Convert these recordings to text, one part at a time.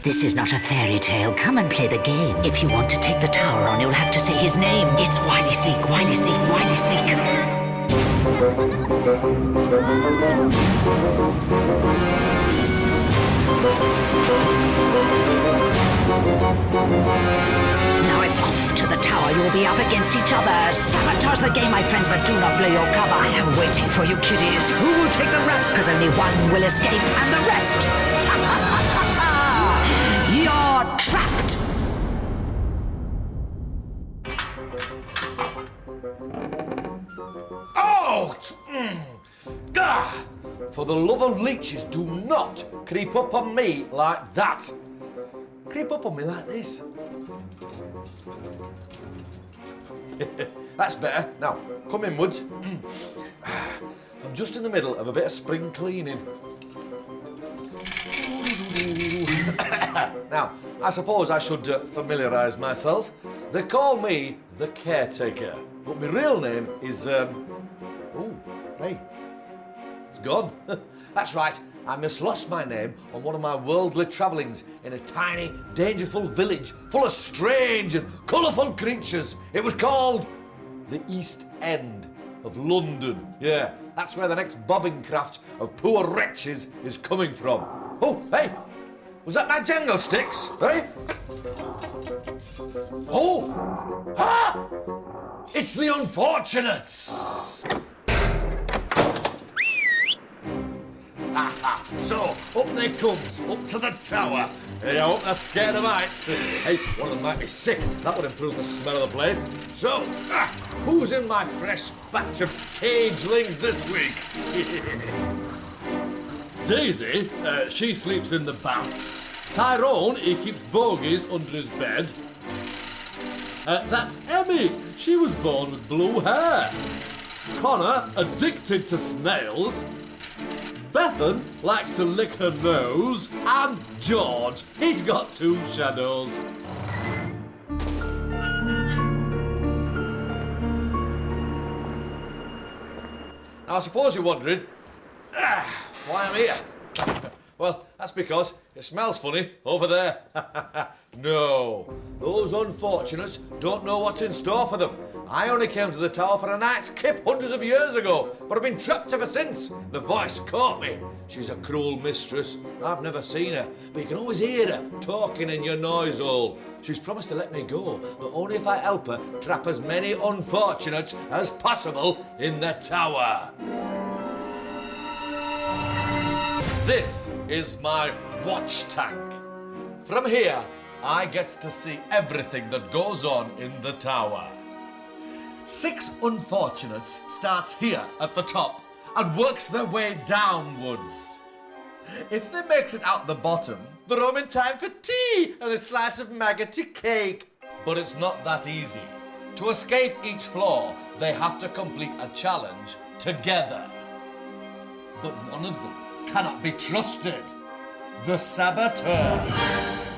This is not a fairy tale. Come and play the game. If you want to take the tower on, you'll have to say his name. It's Wily Sneak, Wily Sneak, Wily Sneak. Now it's off to the tower. You'll be up against each other. Sabotage the game, my friend, but do not blow your cover. I am waiting for you, kiddies. Who will take the rap? Because only one will escape, and the rest... You're trapped! Oh! Gah! For the love of leeches, do not creep up on me like that. Creep up on me like this. That's better. Now, come inwards. I'm just in the middle of a bit of spring cleaning. Now, I suppose I should familiarise myself. They call me the caretaker, but my real name is, oh, hey, it's gone. That's right, I mislost my name on one of my worldly travellings in a tiny, dangerful village full of strange and colourful creatures. It was called the East End of London. Yeah, that's where the next bobbing craft of poor wretches is coming from. Oh, hey! Was that my jangle sticks, eh? Oh! Ah! It's the Unfortunates! So, up they comes, up to the tower. Hey, I hope they're scared of heights. Hey, one of them might be sick. That would improve the smell of the place. So, who's in my fresh batch of cagelings this week? Daisy, she sleeps in the bath. Tyrone, he keeps bogies under his bed. That's Emmy. She was born with blue hair. Connor, addicted to snails. Bethan likes to lick her nose. And George, he's got 2 shadows. Now, I suppose you're wondering why I'm here. Well, that's because it smells funny over there. No, those unfortunates don't know what's in store for them. I only came to the tower for a night's kip hundreds of years ago, but I've been trapped ever since. The voice caught me. She's a cruel mistress. I've never seen her, but you can always hear her talking in your noise hole. She's promised to let me go, but only if I help her trap as many unfortunates as possible in the tower. This is my watch tank. From here, I get to see everything that goes on in the tower. 6 unfortunates starts here at the top and works their way downwards. If they makes it out the bottom, they're home in time for tea and a slice of maggoty cake. But it's not that easy. To escape each floor, they have to complete a challenge together. But one of them cannot be trusted. The Saboteur.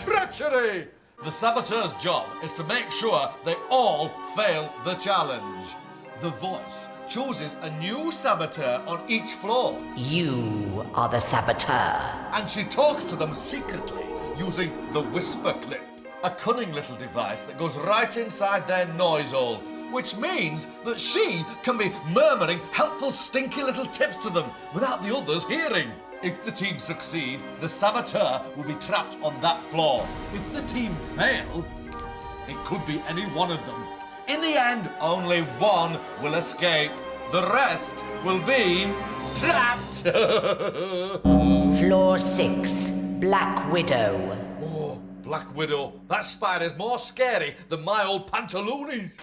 Treachery! The Saboteur's job is to make sure they all fail the challenge. The voice chooses a new Saboteur on each floor. You are the Saboteur. And she talks to them secretly using the whisper clip, a cunning little device that goes right inside their noise hole, which means that she can be murmuring helpful, stinky little tips to them without the others hearing. If the team succeed, the Saboteur will be trapped on that floor. If the team fail, it could be any one of them. In the end, only one will escape. The rest will be trapped. Floor 6, Black Widow. Oh, Black Widow. That spider's more scary than my old pantaloonies.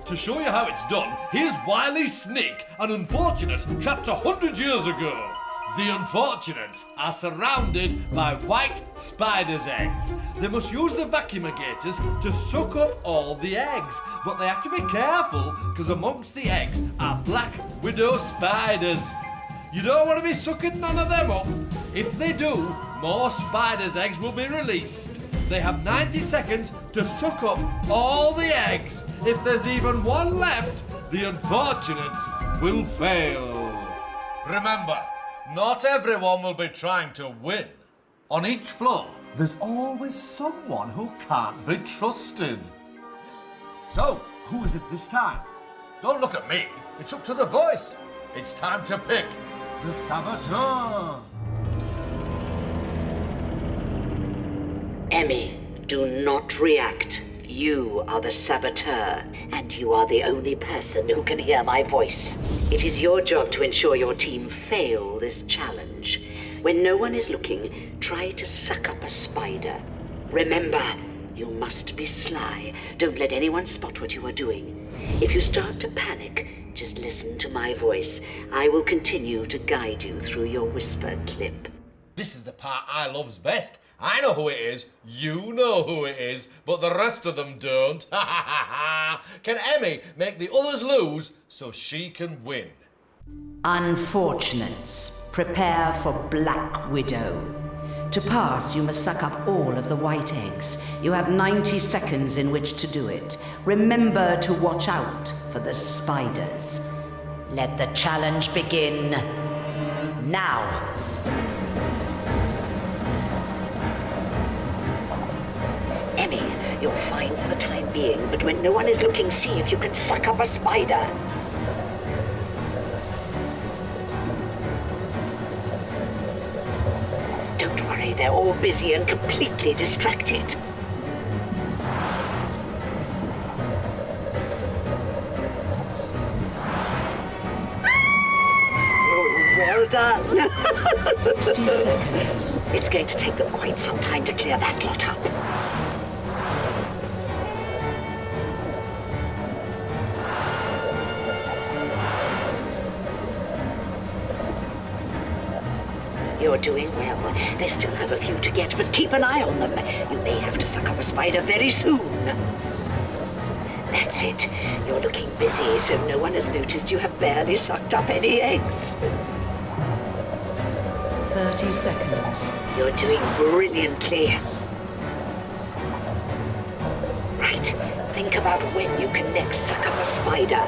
To show you how it's done, here's Wily Sneak, an unfortunate trapped 100 years ago. The unfortunates are surrounded by white spiders' eggs. They must use the vacuumigators to suck up all the eggs, but they have to be careful because amongst the eggs are black widow spiders. You don't want to be sucking none of them up. If they do, more spiders' eggs will be released. They have 90 seconds to suck up all the eggs. If there's even one left, the unfortunates will fail. Remember, not everyone will be trying to win. On each floor, there's always someone who can't be trusted. So, who is it this time? Don't look at me. It's up to the voice. It's time to pick the saboteur. Emmy, do not react. You are the saboteur, and you are the only person who can hear my voice. It is your job to ensure your team fail this challenge. When no one is looking, try to suck up a spider. Remember, you must be sly. Don't let anyone spot what you are doing. If you start to panic, just listen to my voice. I will continue to guide you through your whisper clip. This is the part I loves best. I know who it is, you know who it is, but the rest of them don't. Can Emmy make the others lose so she can win? Unfortunates, prepare for Black Widow. To pass, you must suck up all of the white eggs. You have 90 seconds in which to do it. Remember to watch out for the spiders. Let the challenge begin now. Emmy, you're fine for the time being, but when no one is looking, see if you can suck up a spider. Don't worry, they're all busy and completely distracted. Oh, well done. 60 seconds. It's going to take them quite some time to clear that lot up. You're doing well. They still have a few to get, but keep an eye on them. You may have to suck up a spider very soon. That's it. You're looking busy, so no one has noticed you have barely sucked up any eggs. 30 seconds. You're doing brilliantly. Right. Think about when you can next suck up a spider.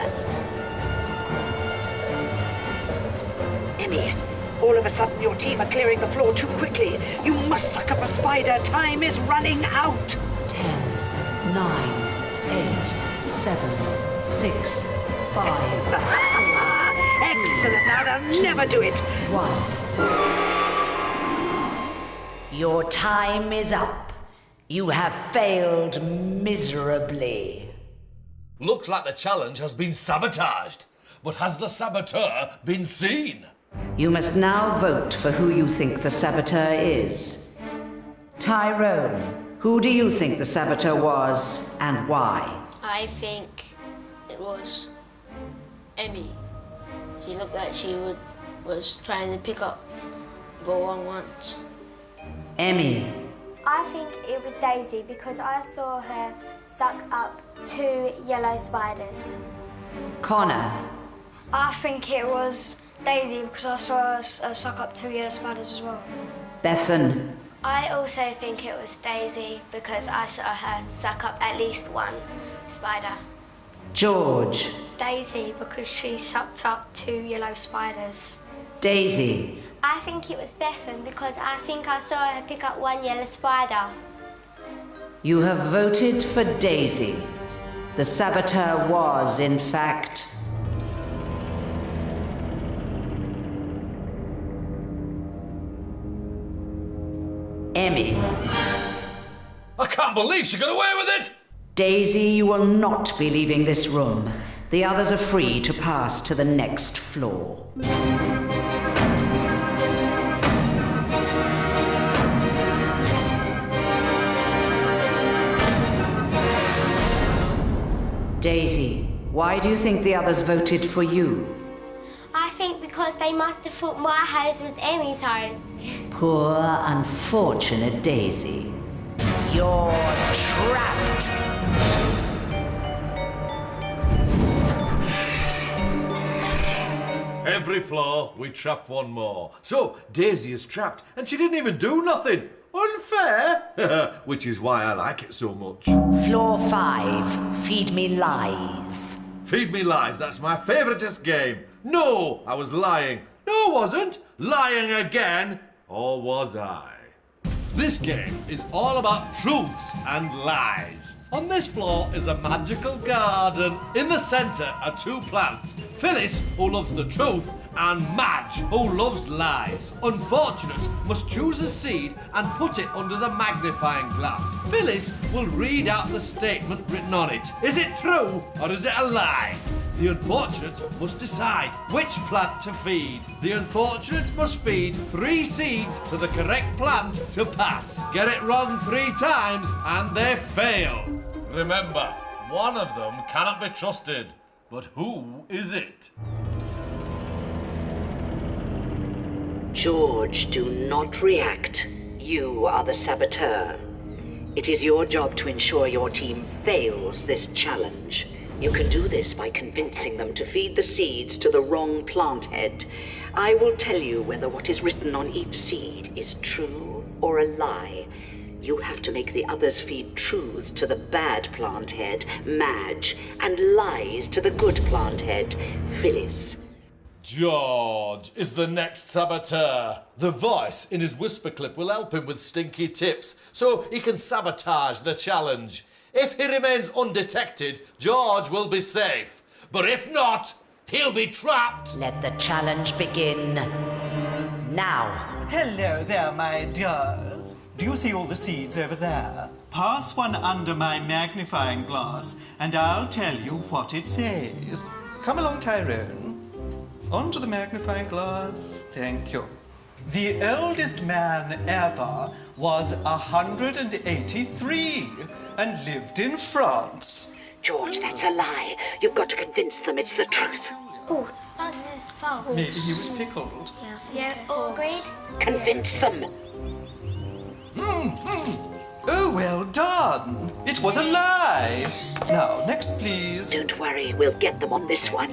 Emmy, all of a sudden your team are clearing the floor too quickly. You must suck up a spider. Time is running out. 10, 9, 8, 7, 6, 5. Excellent. Now they'll never do it. 1. Your time is up. You have failed miserably. Looks like the challenge has been sabotaged. But has the saboteur been seen? You must now vote for who you think the saboteur is. Tyrone, who do you think the saboteur was and why? I think it was Emmy. She looked like she was trying to pick up the wrong ones. Emmy. I think it was Daisy because I saw her suck up 2 yellow spiders. Connor. I think it was Daisy because I saw her suck up 2 yellow spiders as well. Bethan. I also think it was Daisy because I saw her suck up at least 1 spider. George. Daisy because she sucked up 2 yellow spiders. Daisy. I think it was Bethan because I think I saw her pick up 1 yellow spider. You have voted for Daisy. The saboteur was, in fact, Emmy. I can't believe she got away with it! Daisy, you will not be leaving this room. The others are free to pass to the next floor. Daisy, why do you think the others voted for you? I think because they must have thought my hose was Emmy's hose. Poor, unfortunate Daisy. You're trapped! Every floor, we trap one more. So, Daisy is trapped, and she didn't even do nothing. Unfair! Which is why I like it so much. Floor 5, feed me lies. Feed me lies, that's my favouriteest game. No, I was lying. No, I wasn't. Lying again. Or was I? This game is all about truths and lies. On this floor is a magical garden. In the centre are two plants. Phyllis, who loves the truth, and Madge, who loves lies. Unfortunates must choose a seed and put it under the magnifying glass. Phyllis will read out the statement written on it. Is it true or is it a lie? The unfortunates must decide which plant to feed. The unfortunates must feed 3 seeds to the correct plant to pass. Get it wrong 3 times and they fail. Remember, one of them cannot be trusted. But who is it? George, do not react. You are the saboteur. It is your job to ensure your team fails this challenge. You can do this by convincing them to feed the seeds to the wrong plant head. I will tell you whether what is written on each seed is true or a lie. You have to make the others feed truths to the bad plant head, Madge, and lies to the good plant head, Phyllis. George is the next saboteur. The voice in his whisper clip will help him with stinky tips so he can sabotage the challenge. If he remains undetected, George will be safe. But if not, he'll be trapped. Let the challenge begin now. Hello there, my dears. Do you see all the seeds over there? Pass one under my magnifying glass and I'll tell you what it says. Come along, Tyrone. Onto the magnifying glass. Thank you. The oldest man ever was 183 and lived in France. George, that's a lie. You've got to convince them it's the truth. Oh, that is false. Maybe he was pickled. Yeah, all agreed? Convince them. Oh, well done. It was a lie. Now, next, please. Don't worry, we'll get them on this one.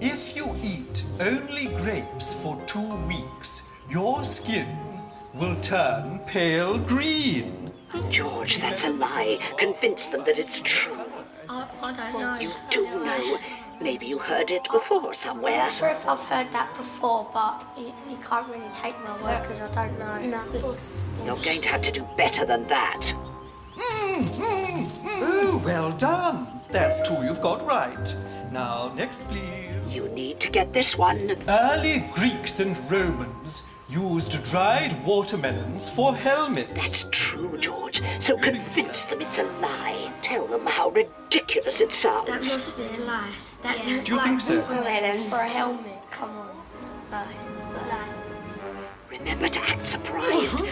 If you eat only grapes for 2 weeks, your skin will turn pale green. George, that's a lie. Convince them that it's true. I don't know. You do know. Maybe you heard it before somewhere. I'm not sure if I've heard that before, but you can't really take my word because I don't know. No. You're going to have to do better than that. Oh, well done. That's 2 you've got right. Now, next, please. You need to get this one. Early Greeks and Romans used dried watermelons for helmets. That's true, George. So convince them it's a lie. Tell them how ridiculous it sounds. That must be a lie. Do you think so? For a helmet, come on. Lie. Remember to act surprised.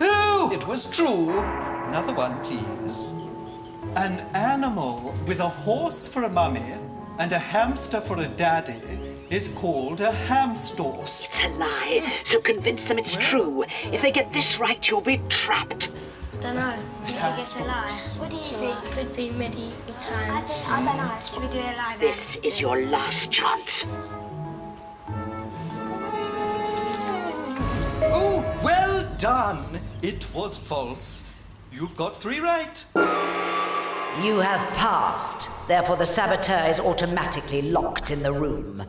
Oh, it was true. Another one, please. An animal with a horse for a mummy and a hamster for a daddy is called a hamstorce. It's a lie. So convince them it's true. If they get this right, you'll be trapped. Don't know. Maybe it's a lie. What do you So think? it could be medieval times. I don't know. Should we do a lie then? This is your last chance. Oh, well done. It was false. You've got 3 right. You have passed. Therefore, the saboteur is automatically locked in the room.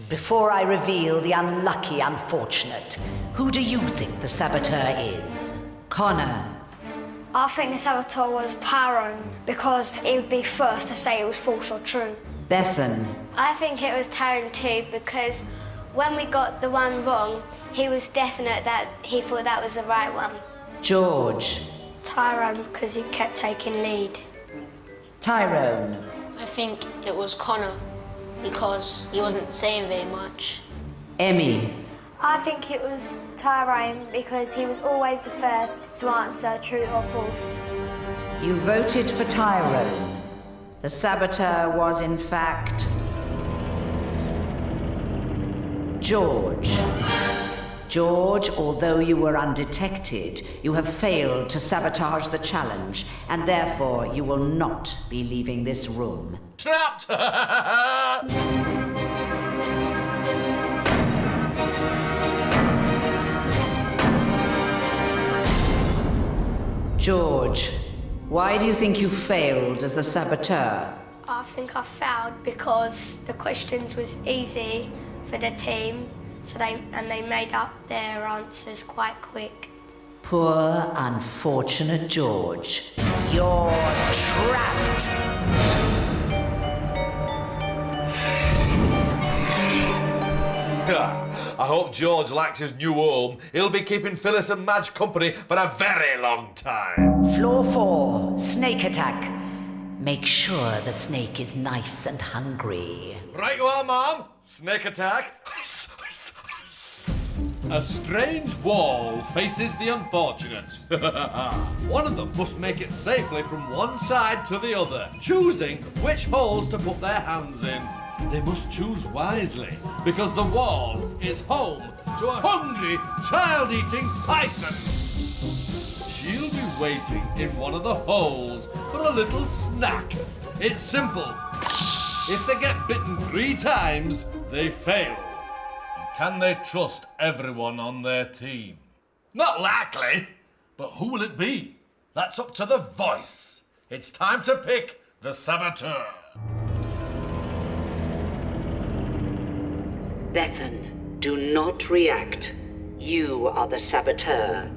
Before I reveal the unlucky unfortunate, who do you think the saboteur is? Connor. I think the saboteur was Tyrone because he would be first to say it was false or true. Bethan. I think it was Tyrone too because when we got the one wrong, he was definite that he thought that was the right one. George. Tyrone because he kept taking lead. Tyrone. I think it was Connor because he wasn't saying very much. Emmy. I think it was Tyrone because he was always the first to answer true or false. You voted for Tyrone. The saboteur was, in fact, George. George, although you were undetected, you have failed to sabotage the challenge, and therefore you will not be leaving this room. Trapped! George, why do you think you failed as the saboteur? I think I failed because the questions was easy for the team, so they made up their answers quite quick. Poor, unfortunate George. You're trapped! I hope George likes his new home. He'll be keeping Phyllis and Madge company for a very long time. Floor 4, snake attack. Make sure the snake is nice and hungry. Right you are, Mom. Snake attack. A strange wall faces the unfortunate. One of them must make it safely from one side to the other, choosing which holes to put their hands in. They must choose wisely, because the wall is home to a hungry, child-eating python. She'll be waiting in one of the holes for a little snack. It's simple. If they get bitten 3 times, they fail. Can they trust everyone on their team? Not likely. But who will it be? That's up to the voice. It's time to pick the saboteur. Bethan, do not react. You are the saboteur.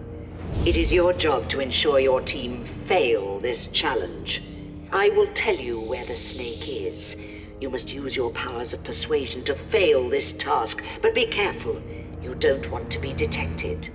It is your job to ensure your team fail this challenge. I will tell you where the snake is. You must use your powers of persuasion to fail this task, but be careful. You don't want to be detected.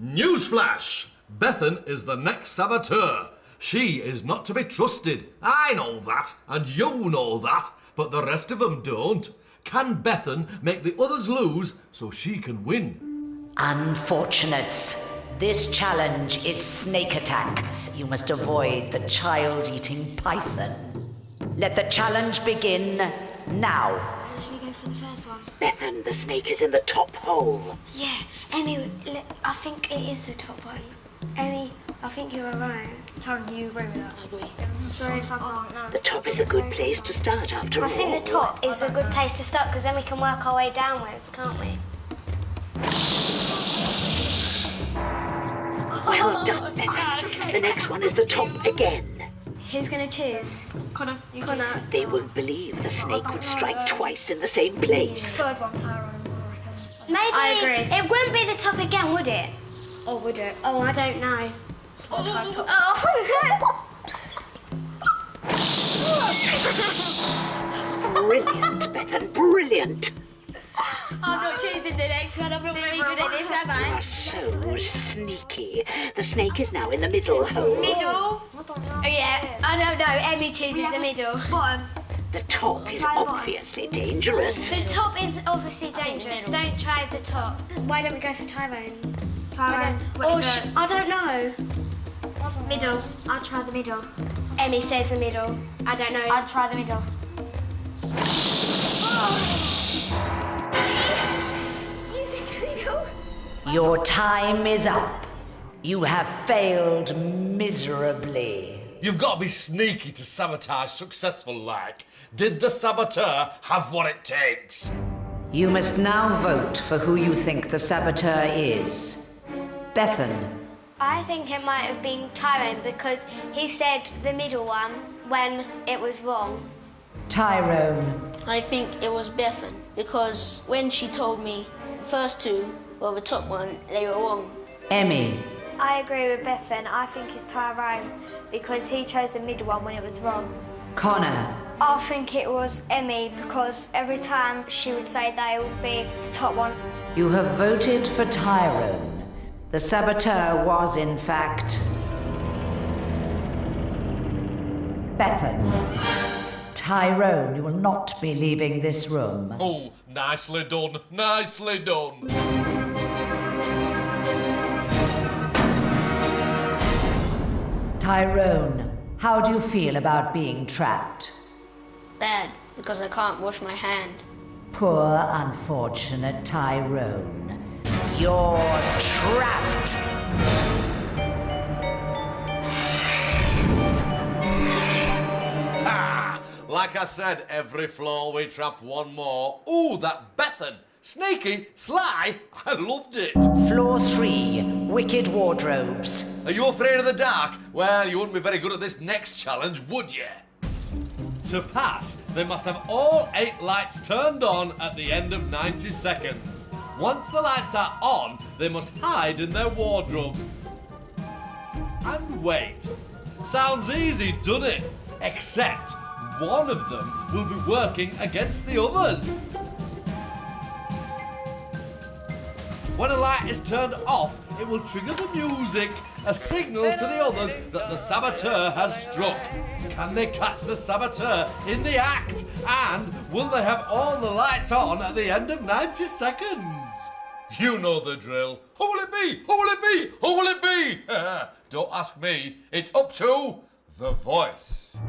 Newsflash! Bethan is the next saboteur. She is not to be trusted. I know that, and you know that, but the rest of them don't. Can Bethan make the others lose so she can win? Unfortunates, this challenge is snake attack. You must avoid the child-eating python. Let the challenge begin now. Should we go for the first one? Bethan, the snake is in the top hole. Yeah, Emmy, I think it is the top one. Emmy, I think you were right. Tony, you agree with that? I agree. I'm sorry if I'm wrong. No. The top is a good place to start after all. I think the top is a good place to start because then we can work our way downwards, can't we? Well done, Bethan. The next one is the top again. Who's going to choose? Connor, you Connor. They won't believe the snake would strike twice in the same place. Third one, Tyrone. Maybe I agree. It wouldn't be the top again, would it? Or would it? Oh, I don't know. I'll try the top. Brilliant, Bethan, brilliant. I'm not choosing the next one. I'm not very good at this, am You I? are so sneaky. The snake is now in the middle hole. Middle? Oh, yeah. I don't know. Emmy chooses the middle. Bottom. The top is obviously dangerous. The top is obviously dangerous. Don't try the top. Why don't we go for Tyrone? Tyrone. I don't know. Middle. I'll try the middle. Emmy says the middle. I don't know. I'll try the middle. Using the middle. Your time is up. You have failed miserably. You've got to be sneaky to sabotage successful like. Did the saboteur have what it takes? You must now vote for who you think the saboteur is. Bethan. I think it might have been Tyrone because he said the middle one when it was wrong. Tyrone. I think it was Bethan because when she told me the first two, well, the top one, they were wrong. Emmy. I agree with Bethan. I think it's Tyrone because he chose the middle one when it was wrong. Connor. I think it was Emmy because every time she would say that it would be the top one. You have voted for Tyrone. The saboteur was, in fact, Bethan. Tyrone, you will not be leaving this room. Oh, nicely done, nicely done. Tyrone, how do you feel about being trapped? Bad, because I can't wash my hand. Poor, unfortunate Tyrone. You're trapped! Like I said, every floor we trap one more. Ooh, that Bethan! Sneaky, sly, I loved it. Floor 3, wicked wardrobes. Are you afraid of the dark? Well, you wouldn't be very good at this next challenge, would you? To pass, they must have all 8 lights turned on at the end of 90 seconds. Once the lights are on, they must hide in their wardrobes. and wait. Sounds easy, doesn't it? Except one of them will be working against the others. When a light is turned off, it will trigger the music, a signal to the others that the saboteur has struck. Can they catch the saboteur in the act? And will they have all the lights on at the end of 90 seconds? You know the drill. Who will it be? Who will it be? Who will it be? Don't ask me. It's up to the voice.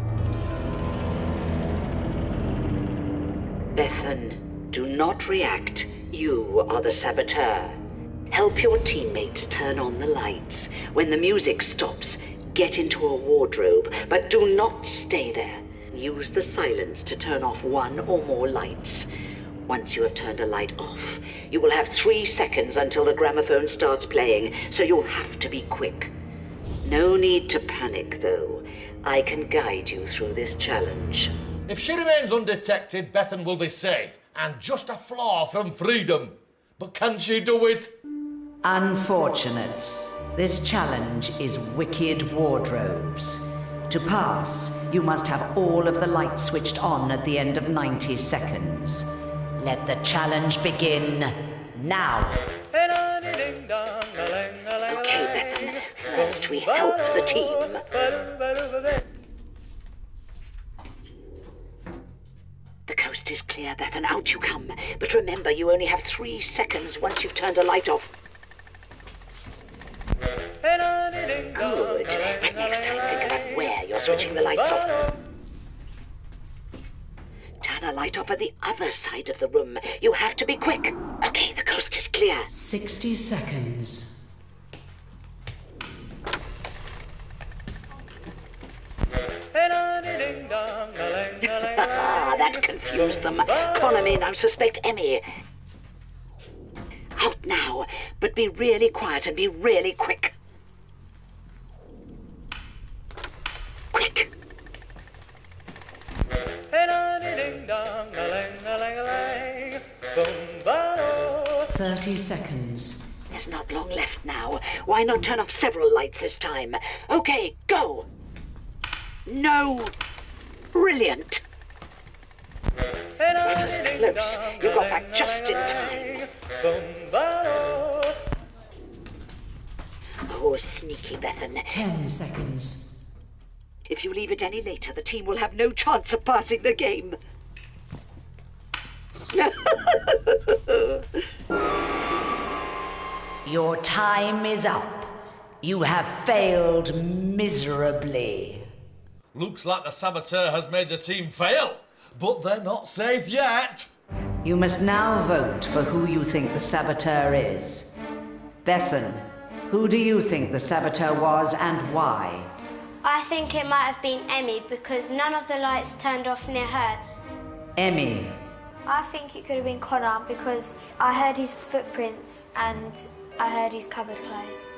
Bethan, do not react. You are the saboteur. Help your teammates turn on the lights. When the music stops, get into a wardrobe, but do not stay there. Use the silence to turn off one or more lights. Once you have turned a light off, you will have 3 seconds until the gramophone starts playing, so you'll have to be quick. No need to panic, though. I can guide you through this challenge. If she remains undetected, Bethan will be safe and just a flaw from freedom. But can she do it? Unfortunates. This challenge is wicked wardrobes. To pass, you must have all of the lights switched on at the end of 90 seconds. Let the challenge begin now. Okay, Bethan. First, we help the team. The coast is clear, Bethan. Out you come. But remember, you only have 3 seconds once you've turned a light off. Good. But next time, think about where you're switching the lights off. Turn a light off at the other side of the room. You have to be quick. Okay, the coast is clear. 60 seconds. That confused them. Connor may now suspect Emmy. Out now, but be really quiet and be really quick. Quick. 30 seconds. There's not long left now. Why not turn off several lights this time? Okay, go. No. Brilliant. That was close. You got back just in time. Oh, sneaky Bethan. 10 seconds. If you leave it any later, the team will have no chance of passing the game. Your time is up. You have failed miserably. Looks like the saboteur has made the team fail, but they're not safe yet. You must now vote for who you think the saboteur is. Bethan, who do you think the saboteur was and why? I think it might have been Emmy because none of the lights turned off near her. Emmy. I think it could have been Connor because I heard his footprints and I heard his cupboard close.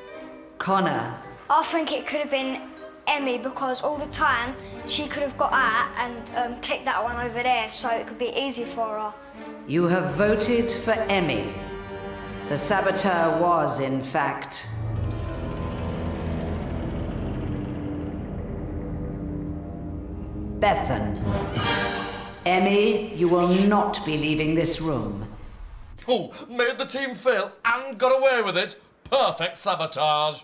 Connor. I think it could have been Emmy because all the time she could have got out and clicked that one over there so it could be easy for her. You have voted for Emmy. The saboteur was, in fact, Bethan. Emmy, you will not be leaving this room. Oh, made the team fail and got away with it. Perfect sabotage.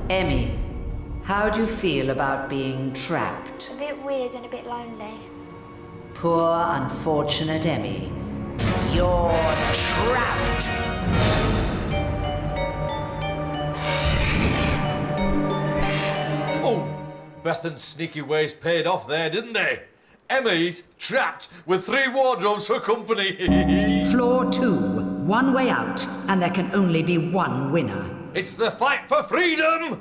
Emmy, how do you feel about being trapped? A bit weird and a bit lonely. Poor, unfortunate Emmy. You're trapped! Oh, Bethan's sneaky ways paid off there, didn't they? Emmy's trapped with 3 wardrobes for company. Floor 2, one way out, and there can only be one winner. It's the fight for freedom!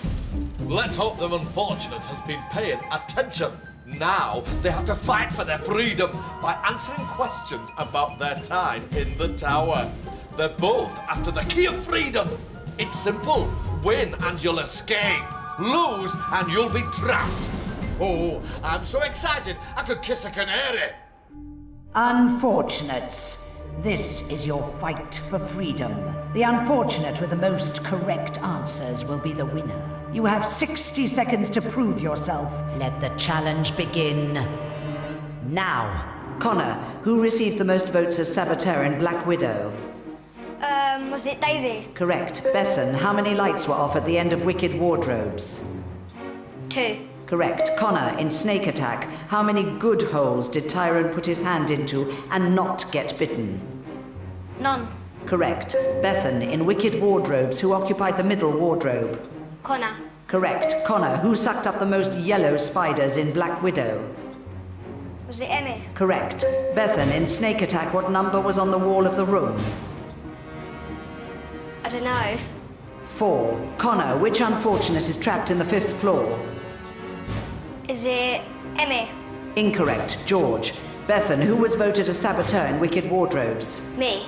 Let's hope the unfortunate has been paying attention. Now they have to fight for their freedom by answering questions about their time in the tower. They're both after the key of freedom. It's simple. Win and you'll escape. Lose and you'll be trapped. Oh, I'm so excited I could kiss a canary. Unfortunates, This is your fight for freedom. The unfortunate with the most correct answers will be the winner. You have 60 seconds to prove yourself. Let the challenge begin now. Connor, who received the most votes as Saboteur in Black Widow? Was it Daisy? Correct. Bethan, how many lights were off at the end of Wicked Wardrobes? 2. Correct. Connor, in Snake Attack, how many good holes did Tyrone put his hand into and not get bitten? None. Correct. Bethan, in Wicked Wardrobes, who occupied the middle wardrobe? Connor. Correct. Connor, who sucked up the most yellow spiders in Black Widow? Was it Emmy? Correct. Bethan, in Snake Attack, what number was on the wall of the room? I don't know. 4. Connor, which unfortunate is trapped in the 5th floor? Is it Emmy? Incorrect. George. Bethan, who was voted a Saboteur in Wicked Wardrobes? Me.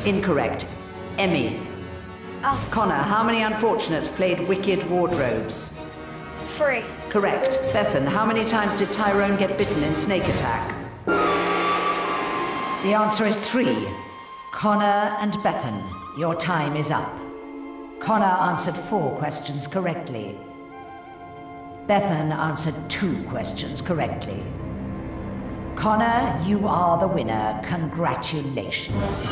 Incorrect. Emmy. Oh. Connor, how many unfortunates played Wicked Wardrobes? 3. Correct. Bethan, how many times did Tyrone get bitten in Snake Attack? The answer is 3. Connor and Bethan, your time is up. Connor answered 4 questions correctly. Bethan answered 2 questions correctly. Connor, you are the winner. Congratulations.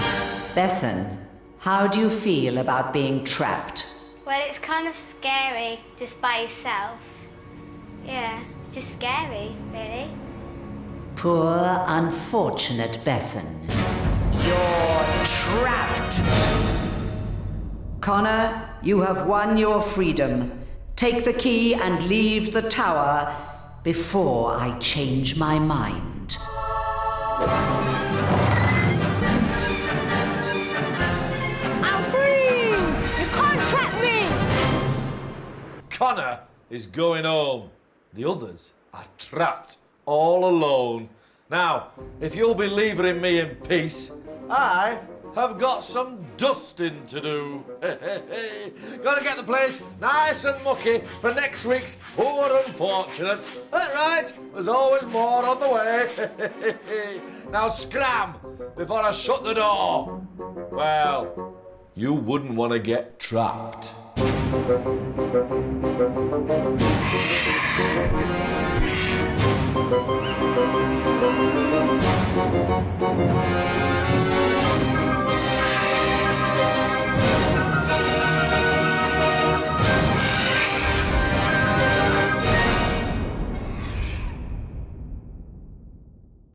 Bethan, how do you feel about being trapped? Well, it's kind of scary just by yourself. Yeah, it's just scary, really. Poor, unfortunate Bethan. You're trapped! Connor, you have won your freedom. Take the key and leave the tower before I change my mind. I'm free! You can't trap me! Connor is going home. The others are trapped all alone. Now, if you'll be leaving me in peace, I have got some dusting to do. Gotta get the place nice and mucky for next week's Poor Unfortunates. That's right, there's always more on the way. Now scram before I shut the door. Well, you wouldn't want to get trapped.